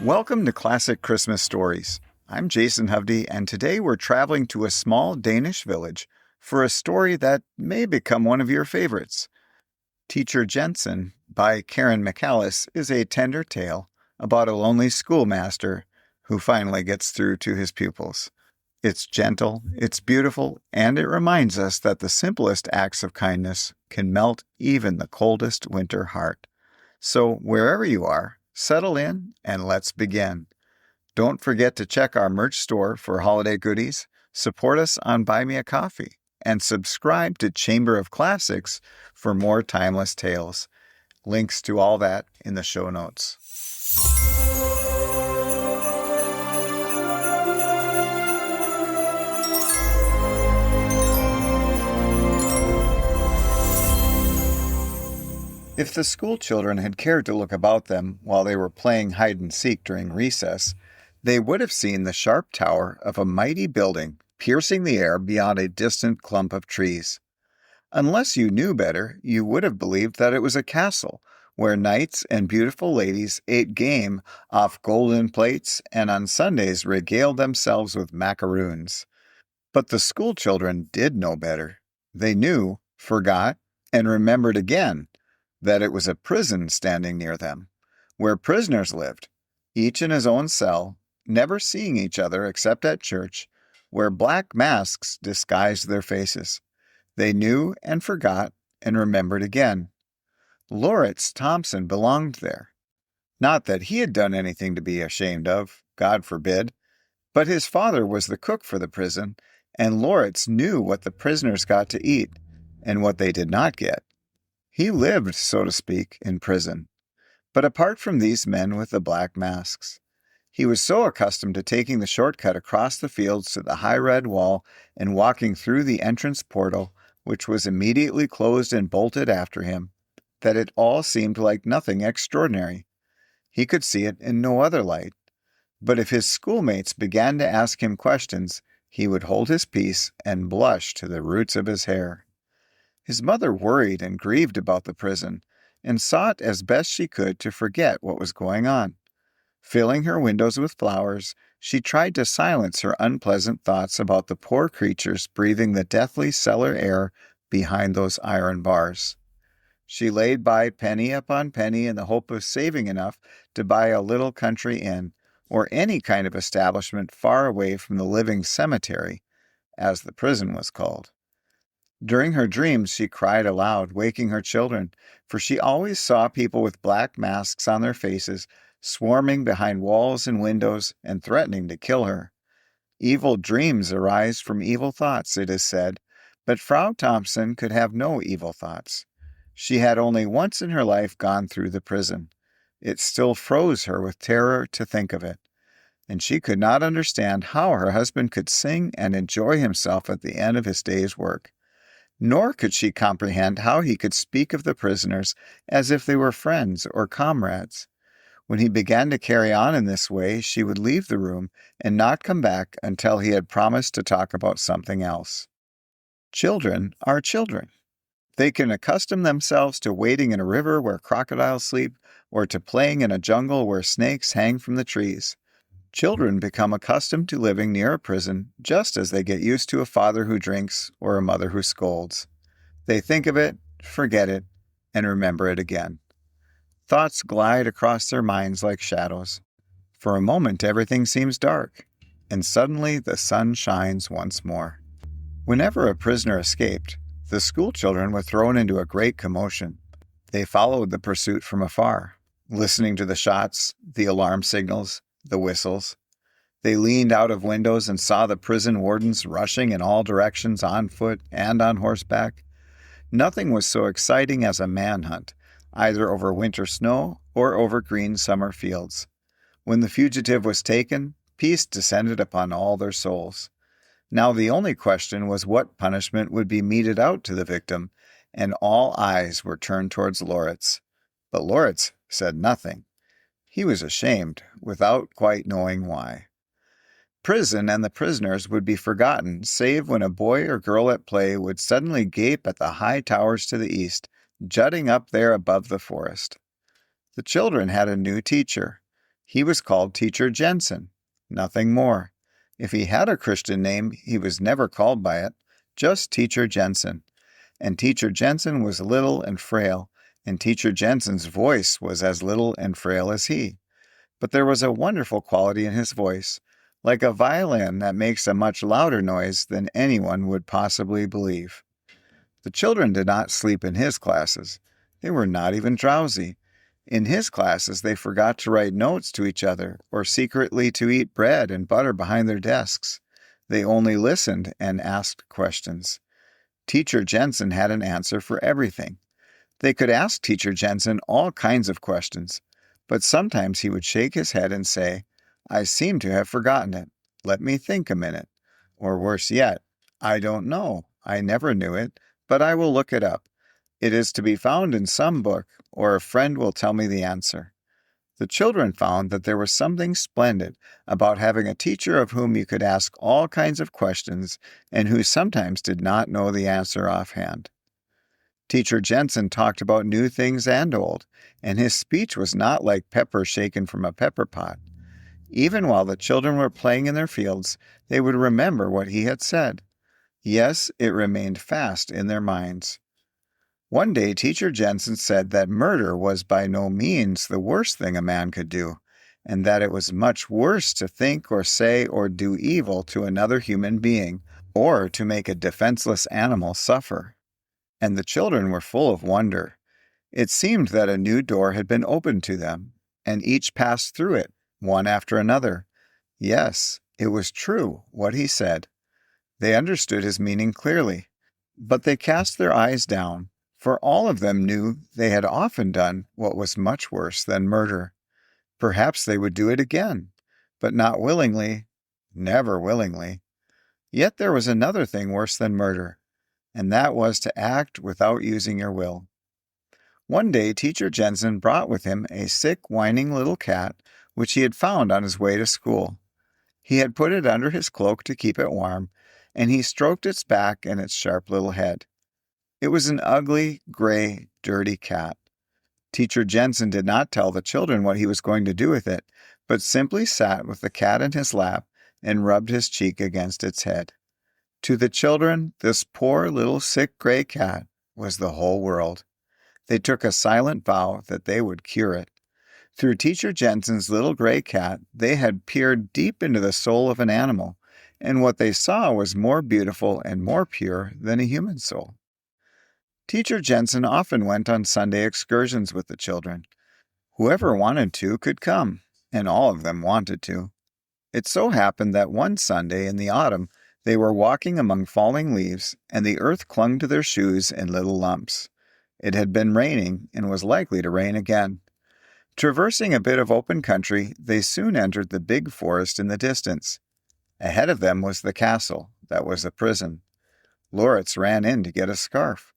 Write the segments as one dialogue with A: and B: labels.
A: Welcome to Classic Christmas Stories. I'm Jason Hovde, and today we're traveling to a small Danish village for a story that may become one of your favorites. Teacher Jensen by Karin Michaelis is a tender tale about a lonely schoolmaster who finally gets through to his pupils. It's gentle, it's beautiful, and it reminds us that the simplest acts of kindness can melt even the coldest winter heart. So wherever you are, settle in and let's begin. Don't forget to check our merch store for holiday goodies, support us on Buy Me a Coffee, and subscribe to Chamber of Classics for more timeless tales. Links to all that in the show notes. If the school children had cared to look about them while they were playing hide-and-seek during recess, they would have seen the sharp tower of a mighty building piercing the air beyond a distant clump of trees. Unless you knew better, you would have believed that it was a castle, where knights and beautiful ladies ate game off golden plates and on Sundays regaled themselves with macaroons. But the school children did know better. They knew, forgot, and remembered again that it was a prison standing near them, where prisoners lived, each in his own cell, never seeing each other except at church, where black masks disguised their faces. They knew and forgot and remembered again. Lawrence Thompson belonged there. Not that he had done anything to be ashamed of, God forbid, but his father was the cook for the prison, and Lawrence knew what the prisoners got to eat and what they did not get. He lived, so to speak, in prison. But apart from these men with the black masks, he was so accustomed to taking the shortcut across the fields to the high red wall and walking through the entrance portal, which was immediately closed and bolted after him, that it all seemed like nothing extraordinary. He could see it in no other light. But if his schoolmates began to ask him questions, he would hold his peace and blush to the roots of his hair. His mother worried and grieved about the prison, and sought as best she could to forget what was going on. Filling her windows with flowers, she tried to silence her unpleasant thoughts about the poor creatures breathing the deathly cellar air behind those iron bars. She laid by penny upon penny in the hope of saving enough to buy a little country inn, or any kind of establishment far away from the living cemetery, as the prison was called. During her dreams, she cried aloud, waking her children, for she always saw people with black masks on their faces, swarming behind walls and windows and threatening to kill her. Evil dreams arise from evil thoughts, it is said, but Frau Thompson could have no evil thoughts. She had only once in her life gone through the prison. It still froze her with terror to think of it, and she could not understand how her husband could sing and enjoy himself at the end of his day's work. Nor could she comprehend how he could speak of the prisoners as if they were friends or comrades. When he began to carry on in this way, she would leave the room and not come back until he had promised to talk about something else. Children are children. They can accustom themselves to wading in a river where crocodiles sleep, or to playing in a jungle where snakes hang from the trees. Children become accustomed to living near a prison just as they get used to a father who drinks or a mother who scolds. They think of it, forget it, and remember it again. Thoughts glide across their minds like shadows. For a moment everything seems dark, and suddenly the sun shines once more. Whenever a prisoner escaped, the school children were thrown into a great commotion. They followed the pursuit from afar, listening to the shots, the alarm signals, the whistles. They leaned out of windows and saw the prison wardens rushing in all directions on foot and on horseback. Nothing was so exciting as a manhunt, either over winter snow or over green summer fields. When the fugitive was taken, peace descended upon all their souls. Now the only question was what punishment would be meted out to the victim, and all eyes were turned towards Lawrence. But Lawrence said nothing. He was ashamed, without quite knowing why. Prison and the prisoners would be forgotten, save when a boy or girl at play would suddenly gape at the high towers to the east, jutting up there above the forest. The children had a new teacher. He was called Teacher Jensen, nothing more. If he had a Christian name, he was never called by it, just Teacher Jensen. And Teacher Jensen was little and frail, and Teacher Jensen's voice was as little and frail as he. But there was a wonderful quality in his voice, like a violin that makes a much louder noise than anyone would possibly believe. The children did not sleep in his classes. They were not even drowsy. In his classes, they forgot to write notes to each other or secretly to eat bread and butter behind their desks. They only listened and asked questions. Teacher Jensen had an answer for everything. They could ask Teacher Jensen all kinds of questions, but sometimes he would shake his head and say, "I seem to have forgotten it. Let me think a minute." Or worse yet, "I don't know. I never knew it, but I will look it up. It is to be found in some book, or a friend will tell me the answer." The children found that there was something splendid about having a teacher of whom you could ask all kinds of questions and who sometimes did not know the answer offhand. Teacher Jensen talked about new things and old, and his speech was not like pepper shaken from a pepper pot. Even while the children were playing in their fields, they would remember what he had said. Yes, it remained fast in their minds. One day Teacher Jensen said that murder was by no means the worst thing a man could do, and that it was much worse to think or say or do evil to another human being, or to make a defenseless animal suffer. And the children were full of wonder. It seemed that a new door had been opened to them, and each passed through it, one after another. Yes, it was true, what he said. They understood his meaning clearly, but they cast their eyes down, for all of them knew they had often done what was much worse than murder. Perhaps they would do it again, but not willingly, never willingly. Yet there was another thing worse than murder, and that was to act without using your will. One day Teacher Jensen brought with him a sick, whining little cat which he had found on his way to school. He had put it under his cloak to keep it warm, and he stroked its back and its sharp little head. It was an ugly, gray, dirty cat. Teacher Jensen did not tell the children what he was going to do with it, but simply sat with the cat in his lap and rubbed his cheek against its head. To the children, this poor little sick gray cat was the whole world. They took a silent vow that they would cure it. Through Teacher Jensen's little gray cat, they had peered deep into the soul of an animal, and what they saw was more beautiful and more pure than a human soul. Teacher Jensen often went on Sunday excursions with the children. Whoever wanted to could come, and all of them wanted to. It so happened that one Sunday in the autumn they were walking among falling leaves, and the earth clung to their shoes in little lumps. It had been raining, and was likely to rain again. Traversing a bit of open country, they soon entered the big forest in the distance. Ahead of them was the castle, that was the prison. Loritz ran in to get a scarf.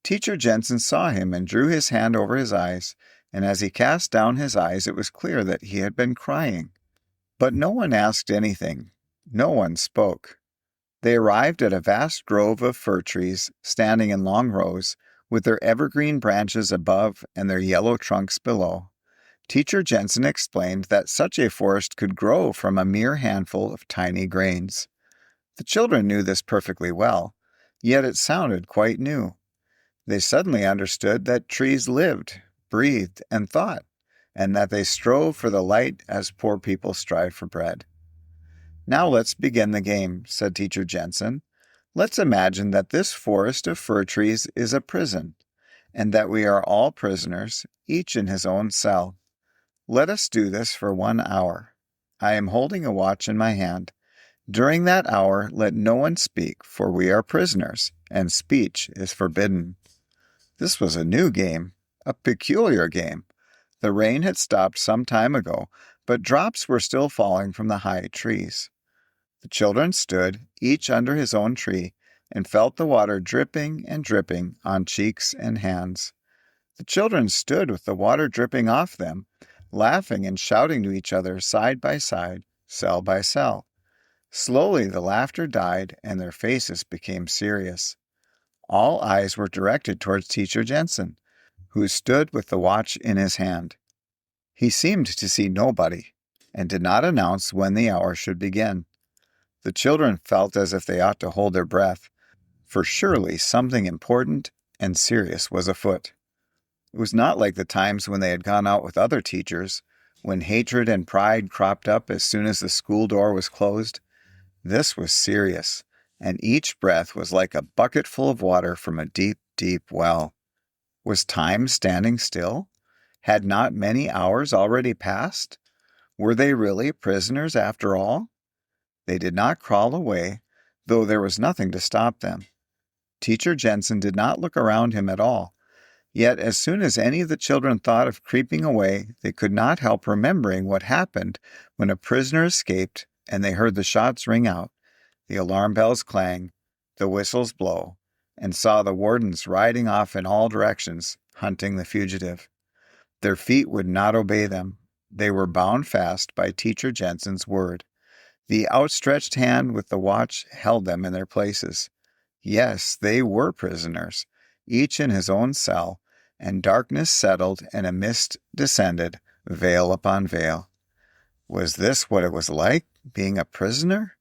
A: Teacher Jensen saw him and drew his hand over his eyes, and as he cast down his eyes it was clear that he had been crying. But no one asked anything. No one spoke. They arrived at a vast grove of fir trees, standing in long rows, with their evergreen branches above and their yellow trunks below. Teacher Jensen explained that such a forest could grow from a mere handful of tiny grains. The children knew this perfectly well, yet it sounded quite new. They suddenly understood that trees lived, breathed, and thought, and that they strove for the light as poor people strive for bread. "Now let's begin the game," said Teacher Jensen. "Let's imagine that this forest of fir trees is a prison, and that we are all prisoners, each in his own cell. Let us do this for 1 hour. I am holding a watch in my hand. During that hour let no one speak, for we are prisoners, and speech is forbidden." This was a new game, a peculiar game. The rain had stopped some time ago, but drops were still falling from the high trees. The children stood, each under his own tree, and felt the water dripping and dripping on cheeks and hands. The children stood with the water dripping off them, laughing and shouting to each other side by side, cell by cell. Slowly the laughter died and their faces became serious. All eyes were directed towards Teacher Jensen, who stood with the watch in his hand. He seemed to see nobody, and did not announce when the hour should begin. The children felt as if they ought to hold their breath, for surely something important and serious was afoot. It was not like the times when they had gone out with other teachers, when hatred and pride cropped up as soon as the school door was closed. This was serious, and each breath was like a bucketful of water from a deep, deep well. Was time standing still? Had not many hours already passed? Were they really prisoners after all? They did not crawl away, though there was nothing to stop them. Teacher Jensen did not look around him at all. Yet as soon as any of the children thought of creeping away, they could not help remembering what happened when a prisoner escaped and they heard the shots ring out, the alarm bells clang, the whistles blow, and saw the wardens riding off in all directions, hunting the fugitive. Their feet would not obey them. They were bound fast by Teacher Jensen's word. The outstretched hand with the watch held them in their places. Yes, they were prisoners, each in his own cell, and darkness settled and a mist descended, veil upon veil. Was this what it was like, being a prisoner?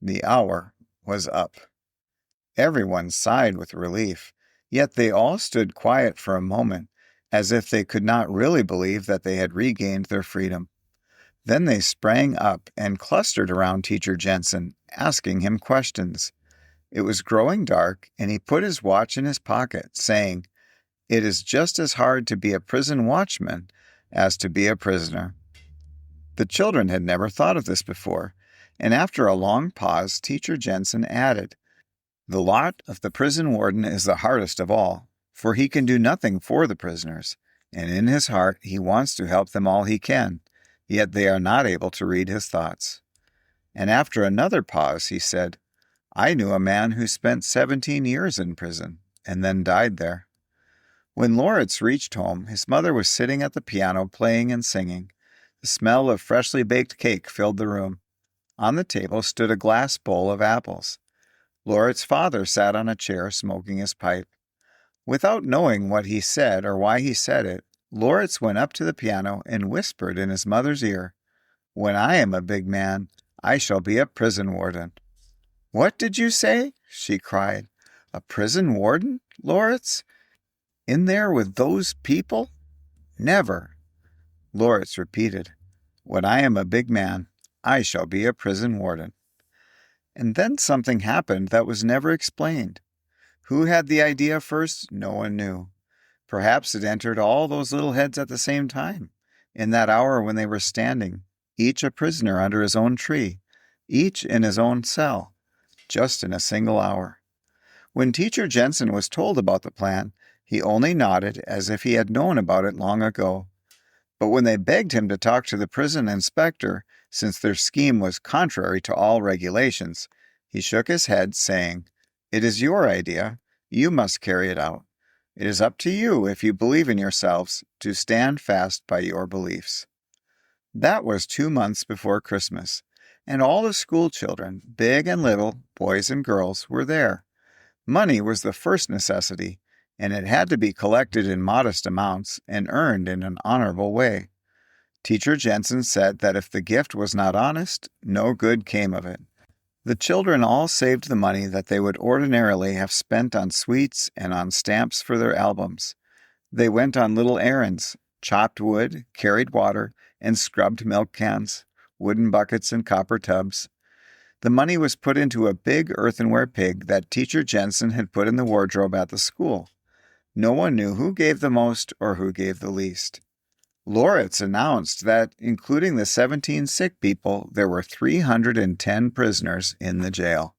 A: The hour was up. Everyone sighed with relief, yet they all stood quiet for a moment, as if they could not really believe that they had regained their freedom. Then they sprang up and clustered around Teacher Jensen, asking him questions. It was growing dark, and he put his watch in his pocket, saying, "It is just as hard to be a prison watchman as to be a prisoner." The children had never thought of this before, and after a long pause, Teacher Jensen added, "The lot of the prison warden is the hardest of all, for he can do nothing for the prisoners, and in his heart he wants to help them all he can, yet they are not able to read his thoughts." And after another pause, he said, "I knew a man who spent 17 years in prison, and then died there." When Lawrence reached home, his mother was sitting at the piano playing and singing. The smell of freshly baked cake filled the room. On the table stood a glass bowl of apples. Lawrence's father sat on a chair smoking his pipe. Without knowing what he said or why he said it, Lawrence went up to the piano and whispered in his mother's ear, "When I am a big man, I shall be a prison warden." "What did you say?" she cried. "A prison warden, Lawrence? In there with those people? Never." Lawrence repeated, "When I am a big man, I shall be a prison warden." And then something happened that was never explained. Who had the idea first? No one knew. Perhaps it entered all those little heads at the same time, in that hour when they were standing, each a prisoner under his own tree, each in his own cell, just in a single hour. When Teacher Jensen was told about the plan, he only nodded as if he had known about it long ago. But when they begged him to talk to the prison inspector, since their scheme was contrary to all regulations, he shook his head, saying, "It is your idea. You must carry it out. It is up to you, if you believe in yourselves, to stand fast by your beliefs." That was 2 months before Christmas, and all the school children, big and little, boys and girls, were there. Money was the first necessity, and it had to be collected in modest amounts and earned in an honorable way. Teacher Jensen said that if the gift was not honest, no good came of it. The children all saved the money that they would ordinarily have spent on sweets and on stamps for their albums. They went on little errands, chopped wood, carried water, and scrubbed milk cans, wooden buckets and copper tubs. The money was put into a big earthenware pig that Teacher Jensen had put in the wardrobe at the school. No one knew who gave the most or who gave the least. Lawrence announced that, including the 17 sick people, there were 310 prisoners in the jail.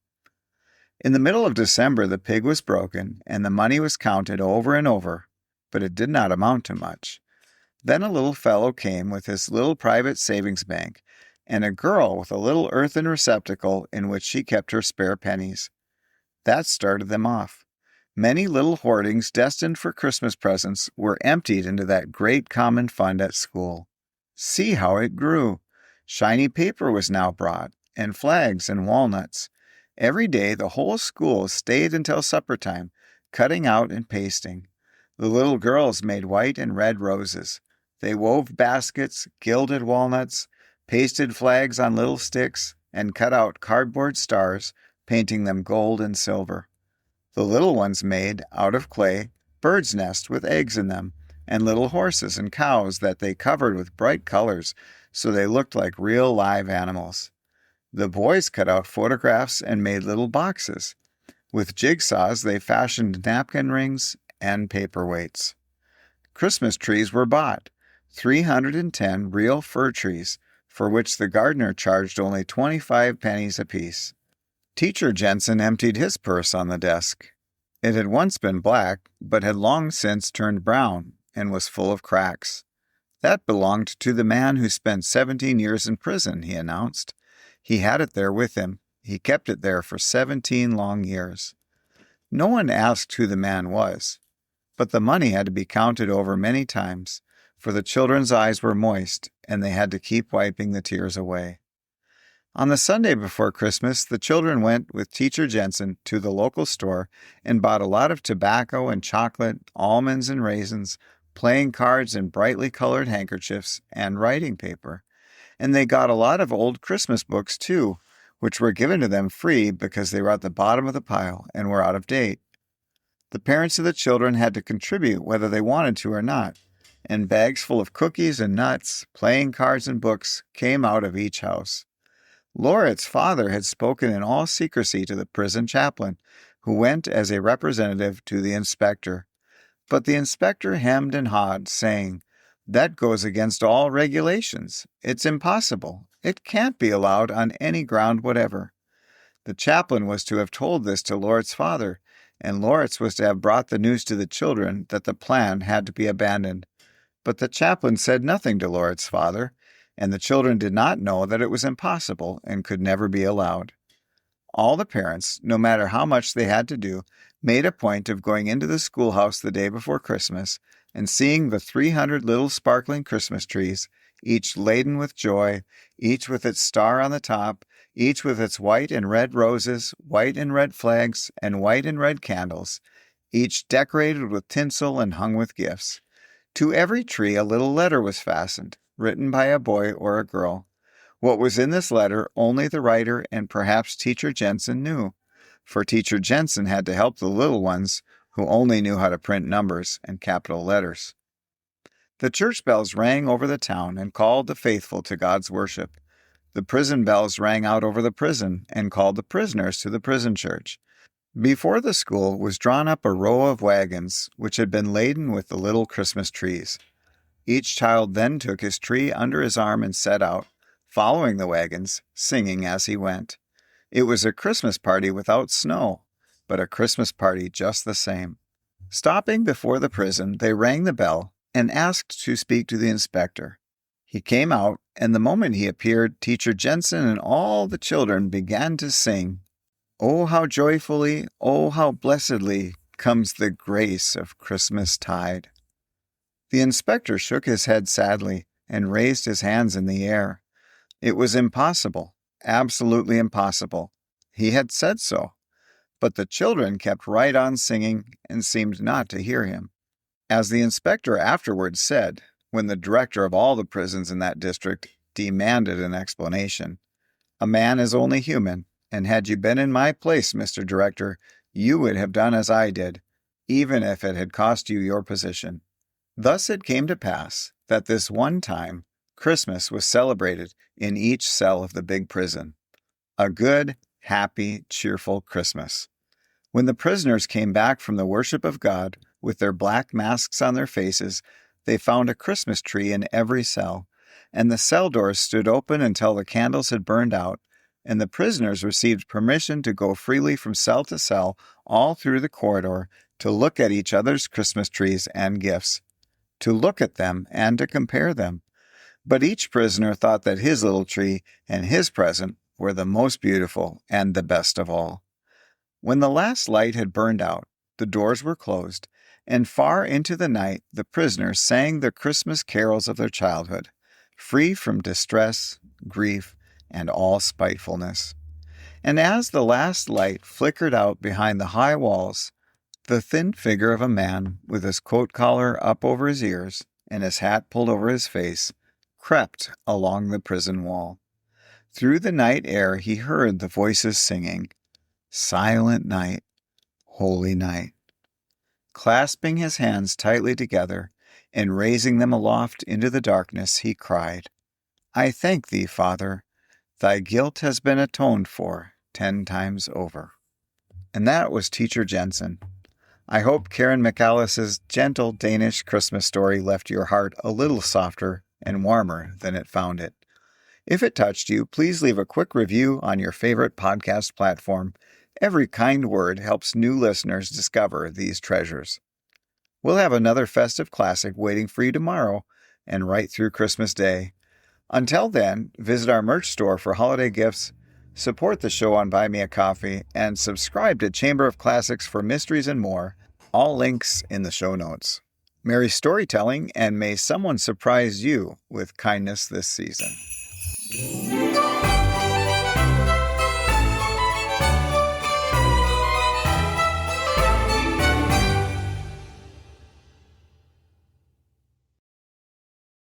A: In the middle of December, the pig was broken, and the money was counted over and over, but it did not amount to much. Then a little fellow came with his little private savings bank, and a girl with a little earthen receptacle in which she kept her spare pennies. That started them off. Many little hoardings destined for Christmas presents were emptied into that great common fund at school. See how it grew. Shiny paper was now brought, and flags and walnuts. Every day the whole school stayed until supper time, cutting out and pasting. The little girls made white and red roses. They wove baskets, gilded walnuts, pasted flags on little sticks, and cut out cardboard stars, painting them gold and silver. The little ones made, out of clay, birds' nests with eggs in them, and little horses and cows that they covered with bright colors so they looked like real live animals. The boys cut out photographs and made little boxes. With jigsaws, they fashioned napkin rings and paperweights. Christmas trees were bought, 310 real fir trees, for which the gardener charged only 25 pennies apiece. Teacher Jensen emptied his purse on the desk. It had once been black, but had long since turned brown and was full of cracks. That belonged to the man who spent 17 years in prison, he announced. He had it there with him. He kept it there for 17 long years. No one asked who the man was, but the money had to be counted over many times, for the children's eyes were moist, and they had to keep wiping the tears away. On the Sunday before Christmas, the children went with Teacher Jensen to the local store and bought a lot of tobacco and chocolate, almonds and raisins, playing cards and brightly colored handkerchiefs, and writing paper. And they got a lot of old Christmas books, too, which were given to them free because they were at the bottom of the pile and were out of date. The parents of the children had to contribute whether they wanted to or not, and bags full of cookies and nuts, playing cards and books came out of each house. Laurit's father had spoken in all secrecy to the prison chaplain, who went as a representative to the inspector. But the inspector hemmed and hawed, saying, "That goes against all regulations. It's impossible. It can't be allowed on any ground whatever." The chaplain was to have told this to Laurit's father, and Lauritz was to have brought the news to the children that the plan had to be abandoned. But the chaplain said nothing to Laurit's father, and the children did not know that it was impossible and could never be allowed. All the parents, no matter how much they had to do, made a point of going into the schoolhouse the day before Christmas and seeing the 300 little sparkling Christmas trees, each laden with joy, each with its star on the top, each with its white and red roses, white and red flags, and white and red candles, each decorated with tinsel and hung with gifts. To every tree a little letter was fastened, written by a boy or a girl. What was in this letter only the writer and perhaps Teacher Jensen knew, for Teacher Jensen had to help the little ones who only knew how to print numbers and capital letters. The church bells rang over the town and called the faithful to God's worship. The prison bells rang out over the prison and called the prisoners to the prison church. Before the school was drawn up a row of wagons which had been laden with the little Christmas trees. Each child then took his tree under his arm and set out, following the wagons, singing as he went. It was a Christmas party without snow, but a Christmas party just the same. Stopping before the prison, they rang the bell and asked to speak to the inspector. He came out, and the moment he appeared, Teacher Jensen and all the children began to sing, "Oh, how joyfully, oh, how blessedly comes the grace of Christmas tide." The inspector shook his head sadly and raised his hands in the air. It was impossible, absolutely impossible. He had said so. But the children kept right on singing and seemed not to hear him. As the inspector afterwards said, when the director of all the prisons in that district demanded an explanation, "A man is only human, and had you been in my place, Mr. Director, you would have done as I did, even if it had cost you your position." Thus it came to pass that this one time Christmas was celebrated in each cell of the big prison. A good, happy, cheerful Christmas. When the prisoners came back from the worship of God with their black masks on their faces, they found a Christmas tree in every cell, and the cell doors stood open until the candles had burned out, and the prisoners received permission to go freely from cell to cell all through the corridor to look at each other's Christmas trees and gifts, to look at them and to compare them. But each prisoner thought that his little tree and his present were the most beautiful and the best of all. When the last light had burned out, the doors were closed, and far into the night the prisoners sang the Christmas carols of their childhood, free from distress, grief, and all spitefulness. And as the last light flickered out behind the high walls, the thin figure of a man, with his coat collar up over his ears, and his hat pulled over his face, crept along the prison wall. Through the night air he heard the voices singing, "Silent night, holy night." Clasping his hands tightly together and raising them aloft into the darkness, he cried, "I thank thee, Father. Thy guilt has been atoned for 10 times over." And that was Teacher Jensen. I hope Karin Michaelis' gentle Danish Christmas story left your heart a little softer and warmer than it found it. If it touched you, please leave a quick review on your favorite podcast platform. Every kind word helps new listeners discover these treasures. We'll have another festive classic waiting for you tomorrow and right through Christmas Day. Until then, visit our merch store for holiday gifts, support the show on Buy Me a Coffee, and subscribe to Chamber of Classics for mysteries and more. All links in the show notes. Merry storytelling, and may someone surprise you with kindness this season.